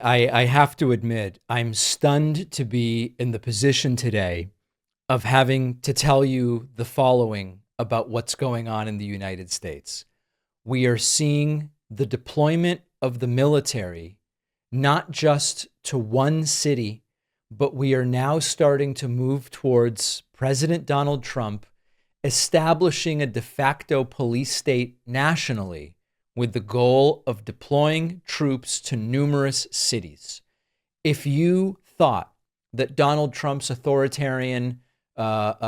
I have to admit, I'm stunned to be in the position today of having to tell you the following about what's going on in the United States. We are seeing the deployment of the military, not just to one city, but we are now starting to move towards President Donald Trump establishing a de facto police state nationally with the goal of deploying troops to numerous cities. If you thought that Donald Trump's authoritarian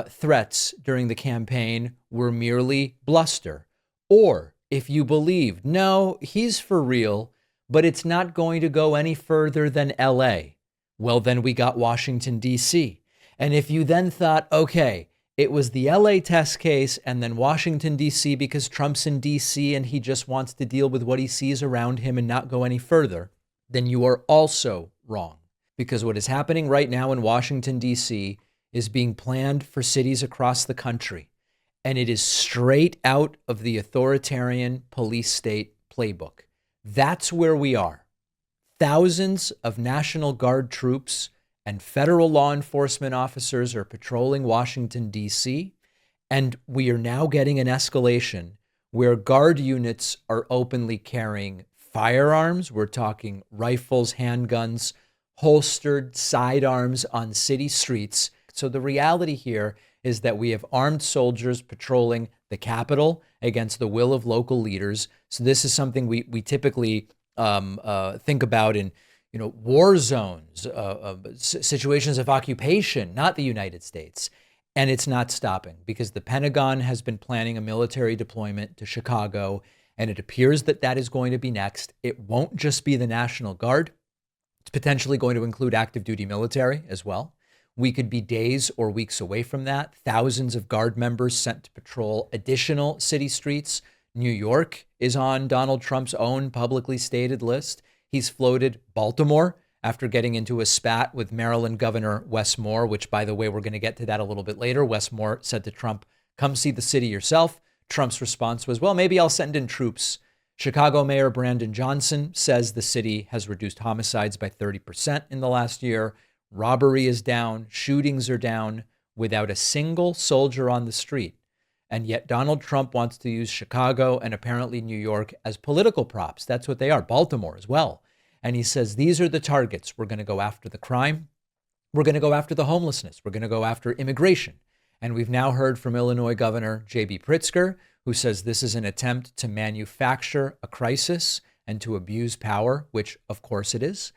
threats during the campaign were merely bluster, or if you believed, no, he's for real, but it's not going to go any further than LA, well, then we got Washington, D.C. And if you then thought, okay, it was the LA test case and then Washington, D.C., because Trump's in D.C. and he just wants to deal with what he sees around him and not go any further, then you are also wrong. Because what is happening right now in Washington, D.C. is being planned for cities across the country. And it is straight out of the authoritarian police state playbook. That's where we are. Thousands of National Guard troops and federal law enforcement officers are patrolling Washington, D.C., and we are now getting an escalation where Guard units are openly carrying firearms. We're talking rifles, handguns, holstered sidearms on city streets. So the reality here is that we have armed soldiers patrolling the Capitol against the will of local leaders. So this is something we typically think about in war zones, situations of occupation, not the United States. And it's not stopping because the Pentagon has been planning a military deployment to Chicago, and it appears that that is going to be next. It won't just be the National Guard. It's potentially going to include active duty military as well. We could be days or weeks away from that. Thousands of Guard members sent to patrol additional city streets. New York is on Donald Trump's own publicly stated list. He's floated Baltimore after getting into a spat with Maryland Governor Wes Moore, which, by the way, we're going to get to that a little bit later. Wes Moore said to Trump, come see the city yourself. Trump's response was, well, maybe I'll send in troops. Chicago Mayor Brandon Johnson says the city has reduced homicides by 30% in the last year. Robbery is down. Shootings are down without a single soldier on the street. And yet Donald Trump wants to use Chicago and apparently New York as political props. That's what they are. Baltimore as well. And he says, these are the targets. We're going to go after the crime. We're going to go after the homelessness. We're going to go after immigration. And we've now heard from Illinois Governor J.B. Pritzker, who says this is an attempt to manufacture a crisis and to abuse power, which of course it is.